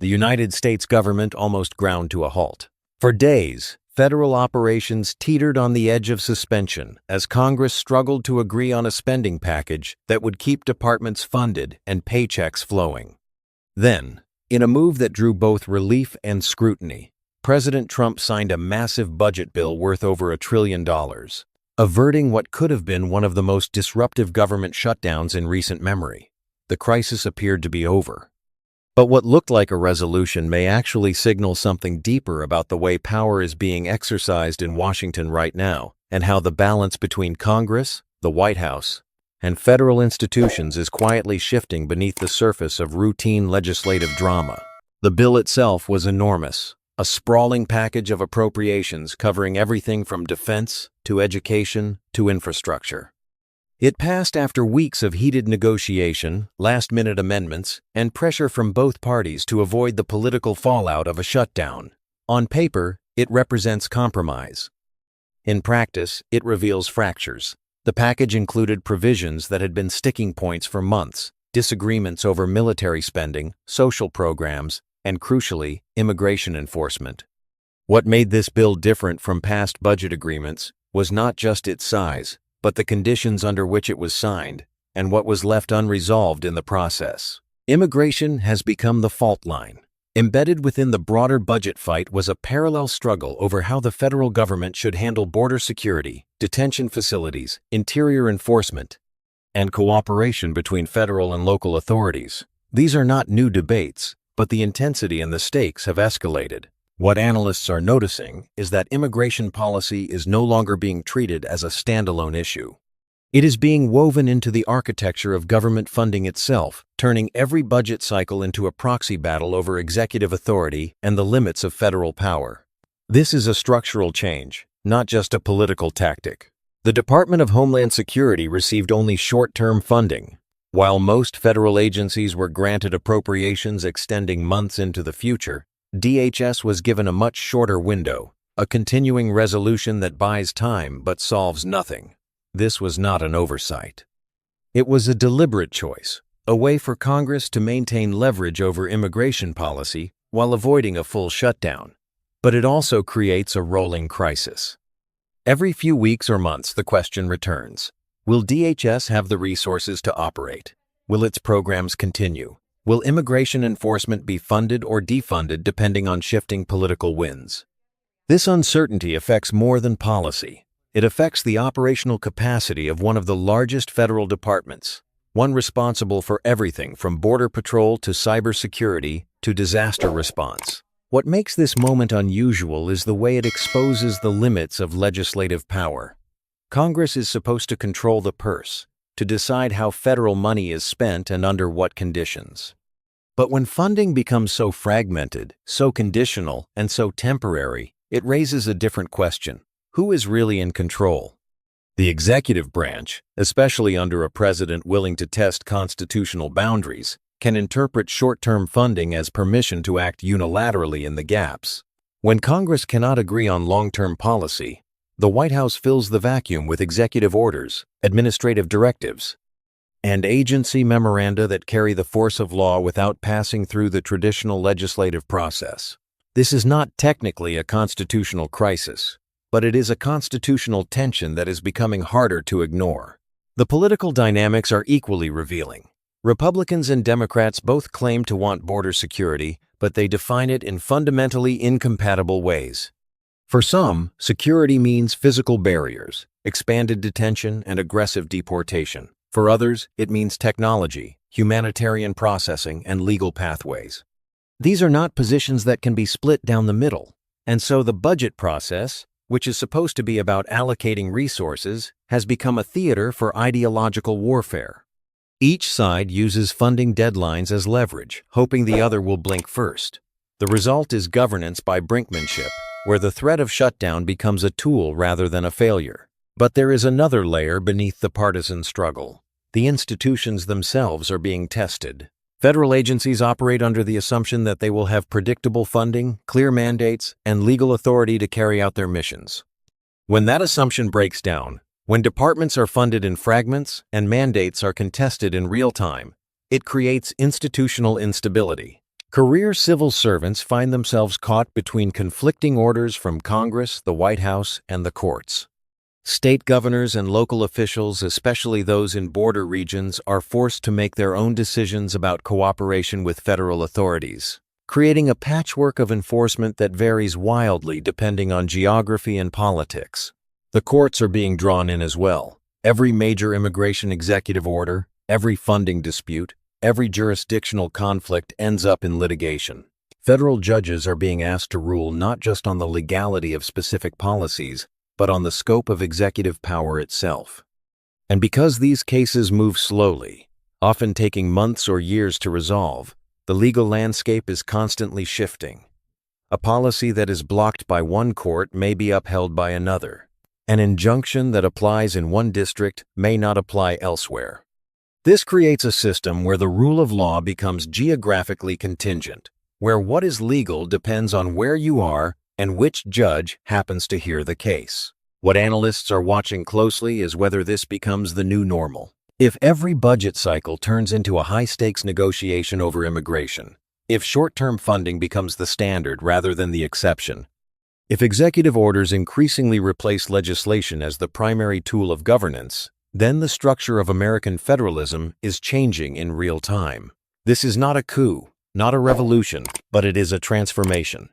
the United States government almost ground to a halt. For days, federal operations teetered on the edge of suspension as Congress struggled to agree on a spending package that would keep departments funded and paychecks flowing. Then, in a move that drew both relief and scrutiny, President Trump signed a massive budget bill worth over $1 trillion, averting what could have been one of the most disruptive government shutdowns in recent memory. The crisis appeared to be over. But what looked like a resolution may actually signal something deeper about the way power is being exercised in Washington right now, and how the balance between Congress, the White House, and federal institutions is quietly shifting beneath the surface of routine legislative drama. The bill itself was enormous, a sprawling package of appropriations covering everything from defense to education to infrastructure. It passed after weeks of heated negotiation, last-minute amendments, and pressure from both parties to avoid the political fallout of a shutdown. On paper, it represents compromise. In practice, it reveals fractures. The package included provisions that had been sticking points for months, disagreements over military spending, social programs, and crucially, immigration enforcement. What made this bill different from past budget agreements was not just its size, but the conditions under which it was signed, and what was left unresolved in the process. Immigration has become the fault line. Embedded within the broader budget fight was a parallel struggle over how the federal government should handle border security, detention facilities, interior enforcement, and cooperation between federal and local authorities. These are not new debates, but the intensity and the stakes have escalated. What analysts are noticing is that immigration policy is no longer being treated as a standalone issue. It is being woven into the architecture of government funding itself, turning every budget cycle into a proxy battle over executive authority and the limits of federal power. This is a structural change, not just a political tactic. The Department of Homeland Security received only short-term funding, while most federal agencies were granted appropriations extending months into the future. DHS was given a much shorter window, a continuing resolution that buys time but solves nothing. This was not an oversight. It was a deliberate choice, a way for Congress to maintain leverage over immigration policy while avoiding a full shutdown. But it also creates a rolling crisis. Every few weeks or months, the question returns: will DHS have the resources to operate? Will its programs continue? Will immigration enforcement be funded or defunded depending on shifting political winds? This uncertainty affects more than policy. It affects the operational capacity of one of the largest federal departments, one responsible for everything from border patrol to cybersecurity to disaster response. What makes this moment unusual is the way it exposes the limits of legislative power. Congress is supposed to control the purse, to decide how federal money is spent and under what conditions. But when funding becomes so fragmented, so conditional, and so temporary, it raises a different question. Who is really in control? The executive branch, especially under a president willing to test constitutional boundaries, can interpret short-term funding as permission to act unilaterally in the gaps. When Congress cannot agree on long-term policy, the White House fills the vacuum with executive orders, administrative directives, and agency memoranda that carry the force of law without passing through the traditional legislative process. This is not technically a constitutional crisis, but it is a constitutional tension that is becoming harder to ignore. The political dynamics are equally revealing. Republicans and Democrats both claim to want border security, but they define it in fundamentally incompatible ways. For some, security means physical barriers, expanded detention, and aggressive deportation. For others, it means technology, humanitarian processing, and legal pathways. These are not positions that can be split down the middle, and so the budget process, which is supposed to be about allocating resources, has become a theater for ideological warfare. Each side uses funding deadlines as leverage, hoping the other will blink first. The result is governance by brinkmanship, where the threat of shutdown becomes a tool rather than a failure. But there is another layer beneath the partisan struggle. The institutions themselves are being tested. Federal agencies operate under the assumption that they will have predictable funding, clear mandates, and legal authority to carry out their missions. When that assumption breaks down, when departments are funded in fragments and mandates are contested in real time, it creates institutional instability. Career civil servants find themselves caught between conflicting orders from Congress, the White House, and the courts. State governors and local officials, especially those in border regions, are forced to make their own decisions about cooperation with federal authorities, creating a patchwork of enforcement that varies wildly depending on geography and politics. The courts are being drawn in as well. Every major immigration executive order, every funding dispute, every jurisdictional conflict ends up in litigation. Federal judges are being asked to rule not just on the legality of specific policies, but on the scope of executive power itself. And because these cases move slowly, often taking months or years to resolve, the legal landscape is constantly shifting. A policy that is blocked by one court may be upheld by another. An injunction that applies in one district may not apply elsewhere. This creates a system where the rule of law becomes geographically contingent, where what is legal depends on where you are and which judge happens to hear the case. What analysts are watching closely is whether this becomes the new normal. If every budget cycle turns into a high-stakes negotiation over immigration, if short-term funding becomes the standard rather than the exception, if executive orders increasingly replace legislation as the primary tool of governance, then the structure of American federalism is changing in real time. This is not a coup, not a revolution, but it is a transformation.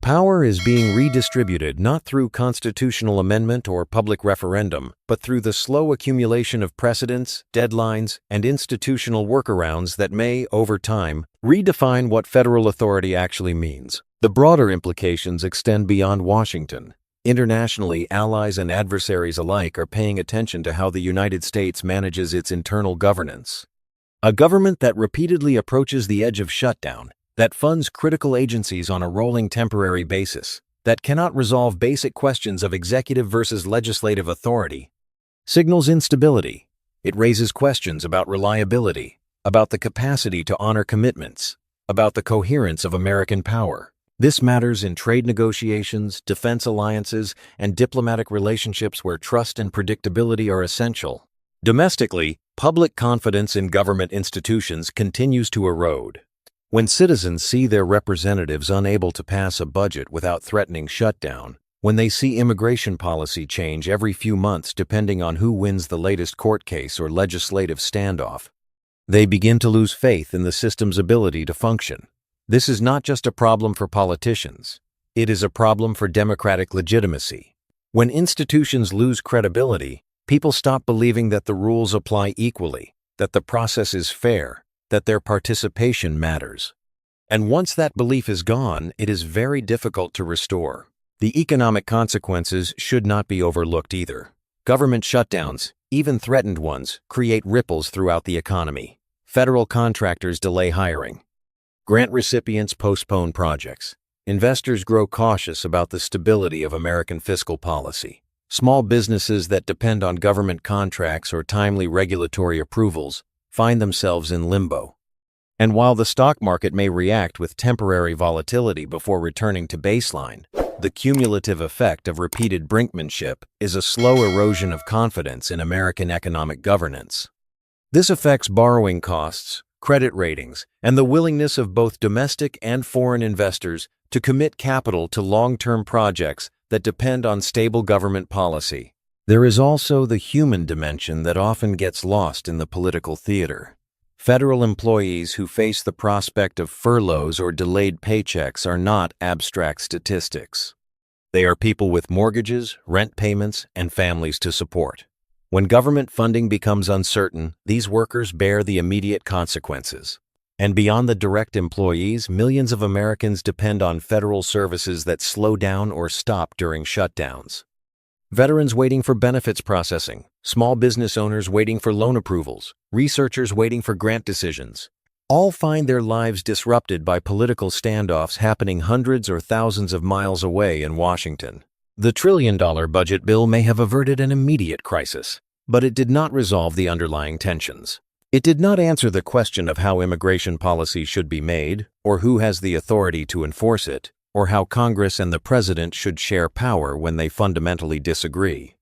Power is being redistributed not through constitutional amendment or public referendum, but through the slow accumulation of precedents, deadlines, and institutional workarounds that may, over time, redefine what federal authority actually means. The broader implications extend beyond Washington. Internationally, allies and adversaries alike are paying attention to how the United States manages its internal governance. A government that repeatedly approaches the edge of shutdown, that funds critical agencies on a rolling temporary basis, that cannot resolve basic questions of executive versus legislative authority, signals instability. It raises questions about reliability, about the capacity to honor commitments, about the coherence of American power. This matters in trade negotiations, defense alliances, and diplomatic relationships where trust and predictability are essential. Domestically, public confidence in government institutions continues to erode. When citizens see their representatives unable to pass a budget without threatening shutdown, when they see immigration policy change every few months depending on who wins the latest court case or legislative standoff, they begin to lose faith in the system's ability to function. This is not just a problem for politicians. It is a problem for democratic legitimacy. When institutions lose credibility, people stop believing that the rules apply equally, that the process is fair, that their participation matters. And once that belief is gone, it is very difficult to restore. The economic consequences should not be overlooked either. Government shutdowns, even threatened ones, create ripples throughout the economy. Federal contractors delay hiring. Grant recipients postpone projects. Investors grow cautious about the stability of American fiscal policy. Small businesses that depend on government contracts or timely regulatory approvals find themselves in limbo. And while the stock market may react with temporary volatility before returning to baseline, the cumulative effect of repeated brinkmanship is a slow erosion of confidence in American economic governance. This affects borrowing costs, credit ratings, and the willingness of both domestic and foreign investors to commit capital to long-term projects that depend on stable government policy. There is also the human dimension that often gets lost in the political theater. Federal employees who face the prospect of furloughs or delayed paychecks are not abstract statistics. They are people with mortgages, rent payments, and families to support. When government funding becomes uncertain, these workers bear the immediate consequences. And beyond the direct employees, millions of Americans depend on federal services that slow down or stop during shutdowns. Veterans waiting for benefits processing, small business owners waiting for loan approvals, researchers waiting for grant decisions, all find their lives disrupted by political standoffs happening hundreds or thousands of miles away in Washington. The trillion-dollar budget bill may have averted an immediate crisis, but it did not resolve the underlying tensions. It did not answer the question of how immigration policy should be made, or who has the authority to enforce it, or how Congress and the President should share power when they fundamentally disagree.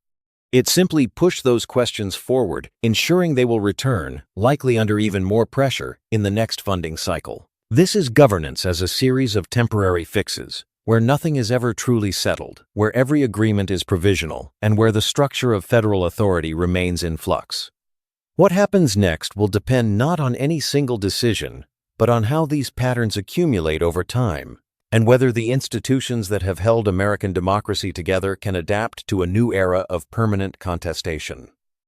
It simply pushed those questions forward, ensuring they will return, likely under even more pressure, in the next funding cycle. This is governance as a series of temporary fixes, where nothing is ever truly settled, where every agreement is provisional, and where the structure of federal authority remains in flux. What happens next will depend not on any single decision, but on how these patterns accumulate over time, and whether the institutions that have held American democracy together can adapt to a new era of permanent contestation.